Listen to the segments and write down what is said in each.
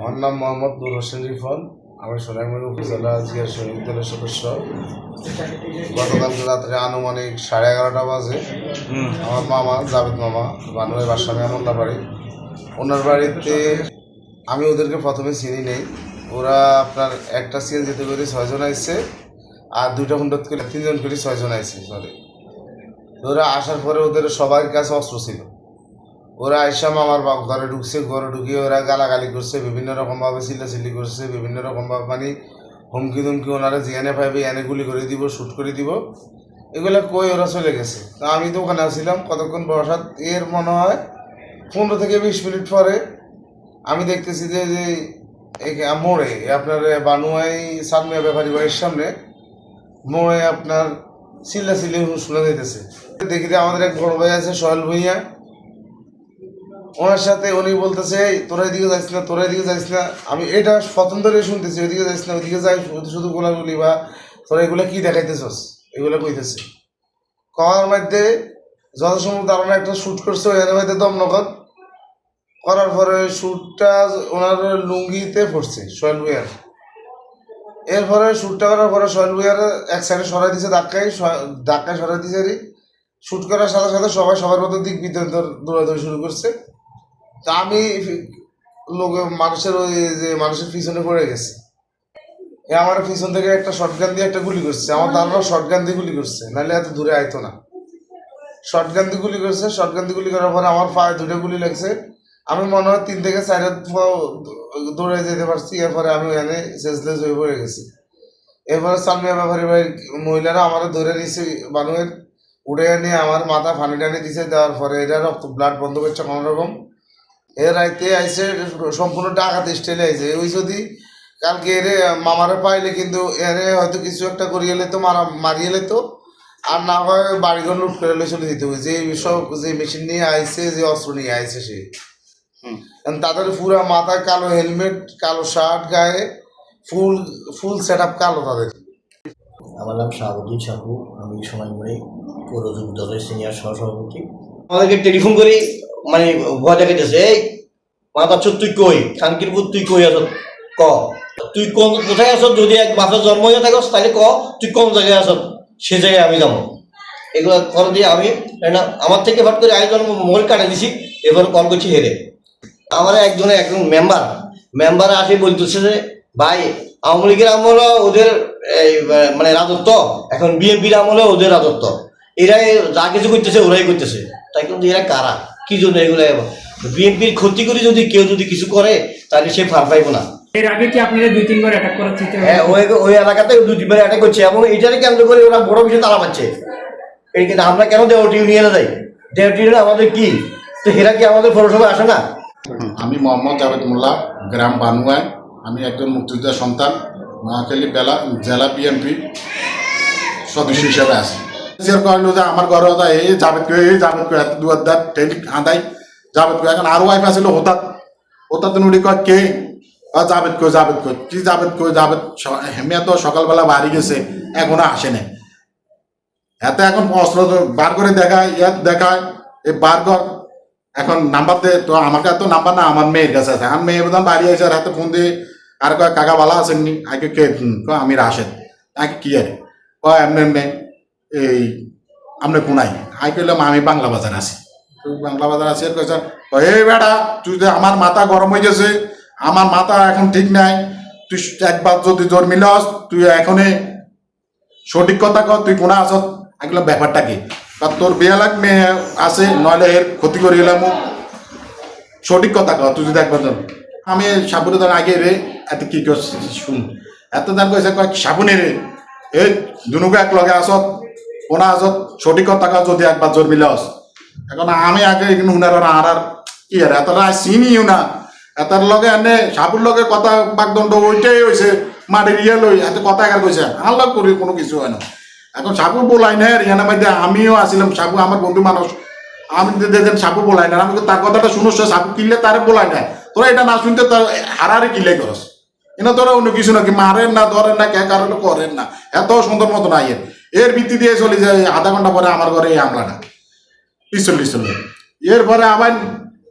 আমার নাম মোহাম্মদ নুর হোসেন রিফন। আমি সোনাইমুড়ি উপজেলা জিয়া শহীদ দলের সদস্য। গতকালকে রাত্রে আনুমানিক 11:30 বাজে আমার মামা জাভেদ মামা বানুয়ের বাসা আমার বাড়ি, ওনার বাড়িতে আমি ওদেরকে প্রথমে চিনি নেই। ওরা আপনার একটা সিএনজিতে করে 6 জন আইসে, আর 2টা হুন্ডত করে 3 জন করে 6 জন আইসে। ওরা আসার পরে ওদের সবার কাছে অস্ত্র ছিল। ওরা আইসা আমার ঘরে ঢুকছে, ঘরে ঢুকিয়ে ওরা গালাগালি করছে, বিভিন্ন রকমভাবে চিল্লাচিল্লি করছে, বিভিন্ন রকমভাবে মানে হুমকি ধুমকি, ওনারা জিয়ানে পাইবে এনে গুলি করে দিব, শ্যুট করে দিব, এগুলো কই ওরা চলে গেছে। তা আমি তো ওখানে আসছিলাম কতক্ষণ বসাত, এর মনে হয় 15 থেকে 20 মিনিট পরে আমি দেখতেছি যে মোড়ে আপনার বানুয়াই সালমিয়া ব্যাপারী বাড়ির সামনে মোড়ে আপনার চিল্লাচিল্লি শোনা যাইতেছে। দেখি যে আমাদের এক বড় ভাই আছে সোহেল ভুইয়া, ওনার সাথে উনি বলতেছে এই তোরা এদিকে যাইস না, তোরা এদিকে যাইস না। আমি এটা প্রথম ধরে শুনতেছি ওইদিকে যাইস না, ওইদিকে যাই, শুধু গোলাগুলি বা তোরা এগুলো কি দেখাইতেছস, এগুলো কইতেছে। করার মধ্যে যথাসম্ভব ধারণা একটা শ্যুট করছে, এর মধ্যে দমনগর করার পরে শ্যুটটা ওনার লুঙ্গিতে পড়ছে সোহেল ভুইয়ার। এরপরে শ্যুটটা করার পরে সোহেল ভুইয়ার এক সাইডে সরাই দিছে, ধাক্কায় সরাই দিছে। শ্যুট করার সাথে সাথে সবাই সবার মতো দিক বিতর্ক দৌড়াদৌড়ি শুরু করছে। তা আমি মানুষের ওই যে মানুষের পিছনে পড়ে গেছি। আমার পিছন থেকে একটা শর্টগান দিয়ে একটা গুলি করছে, আমার ধারণা শর্টগান দিয়ে গুলি করছে, নাহলে এত দূরে আইতো না। শর্টগান দিয়ে গুলি করছে, শর্টগান দিয়ে গুলি করার পরে আমার পায়ে 2টা গুলি লাগছে। আমি মনে হয় 3 থেকে 4 দৌড়ে যেতে পারছি। এরপরে আমি এখানে সেন্সলেস হয়ে পড়ে গেছি। এরপরে সালমিয়া ব্যাপারী ভাই মহিলারা আমার ধরে নিয়েছে, বানুয়ের উড়ে নিয়ে আমার মাথা ফানি টানি দিছে। দেওয়ার পরে এটা রক্ত ব্লাড বন্ধ করছে কোনো রকম। এর রাইতে আইসে সম্পূর্ণ ডাকাত স্টাইলে আইসে। ওই যদি কালকে এরে মামারে পাইলে কিন্তু এরে হয়তো কিছু একটা করিয়ে এলে তো মারিয়ে এলে তো, আর না হয় বাড়িঘর লুট করে এলে চলে দিতে হবে। যে সব যে মেশিন নিয়ে আইসে, যে অস্ত্র নিয়ে আইসে সে, তাদের পুরা মাথায় কালো হেলমেট, কালো শার্ট, গায়ে ফুল ফুল সেট আপ কালো তাদের। আমার নাম শাহাবুদ্দিন শাহু, আমি সোনাইমুড়ি পৌর যুব দলের সিনিয়র সহসভাপতি। আমাদেরকে টেলিফোন করে মানে ভয় দেখাইতেছে, এই মাথা চোখ তুই কই, খানকিরপুর তুই কই আস, ক তুই কোথায় আস, যদি এক বাপের জন্ম হয়ে থাকস তাহলে ক তুই কোন জায়গায় আস, সে জায়গায় আমি যাবো। এগুলো করে দিয়ে আমি আমার থেকে ভাট করে আরেকজন মোবাইল কাটে দিছি। এবার কল করছি হেরে আমার একজন মেম্বার আসে বলতেছে যে ভাই আওয়ামী লীগের আমলে ওদের মানে রাজত্ব, এখন বিএনপির আমলে ওদের রাজত্ব, এরাই যা কিছু করতেছে ওরাই করতেছে। তাই কিন্তু এরা কারা, কি জন্য এগুলো? বিএনপির ক্ষতি করে যদি কেউ যদি কিছু করে তাহলে সে ফার পাইব না। এর আগে কি আপনারা 2-3 বার অ্যাটাক করেছে? হ্যাঁ, ওই এলাকাতে 2-3 বার অ্যাটাক করছে, এবং এটারে কেন্দ্র করে ওরা বড় বিষয় তারা পাচ্ছে। এই কিন্তু আমরা কেন দেওয়াটি ইউনিয়নে যাই? দেওয়াটি ইউনিয়ন আমাদের কি, তো এরা কি আমাদের পৌরসভায় আসে না? আমি মোহাম্মদ জাভেদ মোল্লা, গ্রাম বানুয়ায়। আমি একজন মুক্তিযোদ্ধা সন্তান, নোয়াখালী জেলা বিএনপি সদস্য হিসাবে আছি। কইল যে আমার ঘরে যায় এই জাভেদ কই এত দুয়ার টেলিক আদাই জাভেদ কই। এখন আরো ওয়াইফ আছিল হঠাৎ নুড়ি কয় কে, জাভেদ কই কি জাভেদ হেমিয়া তো সকালবেলা বাড়ি গেছে, এখনো আসে নাই। এতে এখন অস্ত্র বার করে দেখায় এই বার কর, এখন নাম্বার দে। তো আমার কাছে তো নাম্বার না, আমার মেয়ের কাছে আছে। আমার মেয়ে বোধহয় বাড়ি আছে, আর হাতে ফোন দিয়ে আর কয় কাকা বালা আসেননি, আগে কে আমি রাশেদ, আগে কি আরে কয় এমনি মেয়ে এই আপনি কোনাই, আই কইলাম আমি বাংলা বাজার আছি। বাংলা বাজার আছি আর কয়েছে এই বেটা তুই আমার মাথা গরম হয়ে গেছে, আমার মাথা এখন ঠিক নাই, তুই একবার যদি জোর মিলস তুই এখনই সঠিক কথা কর, তুই কোনা আস। এগুলো ব্যাপারটা কি, তোর বিয়া লাগ মেয়ে আছে, নইলে এর ক্ষতি করে গেলাম, সঠিক কথা কর তুই যদি একবার জান। আমি সাবুনে দান আগে রে এত কি কর শুন, এত দান কয়েছে কয়েক সাবুনে রে এই দুনুকে এক লগে আসত কোনা আসত, সঠিক কথা কর যদি একবার জোর মিলাস। এখন আমি আগে হুনার আর কি আর এতটা চিনিও না, এটার লগে এনে সাবুর লগে কথা বাগদণ্ড ওইটাই হয়েছে, মাটির ইয়ে লই এত কথা এগার কইছে, আল্লাহ করি কোনো কিছু হয় না। এখন সাবু বলাই না ইয়ানের মধ্যে আমিও আসিলাম, সাবু আমার বন্ধু মানুষ, আমি দেখেন সাবু বলাই না, আমি তার কথাটা শুনোস, সাবু কিনলে তারে বলাই না, তোরা এটা না শুনতে তার হারারে কিলে করস, এনা তোরা অন্য কিছু নাকি মারেন না ধরেন না, কে কারণে করেন না, এত সুন্দর মতো নাই। এর ভিত্তি দিয়ে চলে যায় আধা ঘন্টা পরে আমার ঘরে এই হামলাটা পিস্তল। এরপরে আবার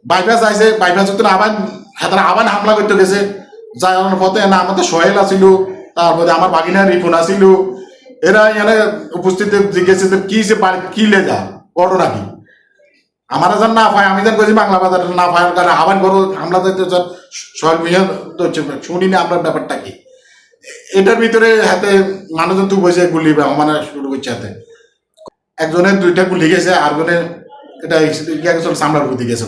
বাইপাস আইছে বাইপাস আবার হাতারা আবার হামলা করতে গেছে যাওয়ার পথে না আমাদের সোহেল আছিল, তারপরে আমার বাগিনা রিফুন আছিল, এরা এখানে উপস্থিত জিজ্ঞেস কি যে কি লেজা ঘটনা কি আমার যেন না পায়, আমি যেন কইছি বাংলা বাজার না পায় কারণ আবার বড় হামলা দিতে সোহেল মিয়া তো শুনি না আমরা ব্যাপারটা কি। এটার ভিতরে হাতে মানুষজন তো বসে গুলি মানে শুরু করছে হাতে, একজনের 2টা গুলি গেছে, আর জনের এটা সামলার প্রতি গেছে।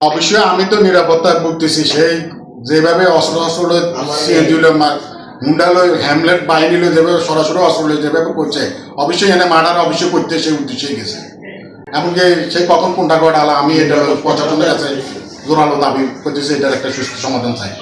অবশ্যই আমি তো নিরাপত্তা করতেছি, সেই যেভাবে অস্ত্র দিল হুন্ডা লই হ্যামলেট বাহিনী লই যেভাবে সরাসরি অস্ত্র লই যেভাবে করছে, অবশ্যই এনে মার্ডার অবশ্যই করতে সেই উদ্দেশ্যেই গেছে। এমনকি সেই কখন কোনটা ঘটালা আমি এটা প্রশাসনের কাছে জোরালো দাবি করতেছি, এটার একটা সুস্থ সমাধান চাই।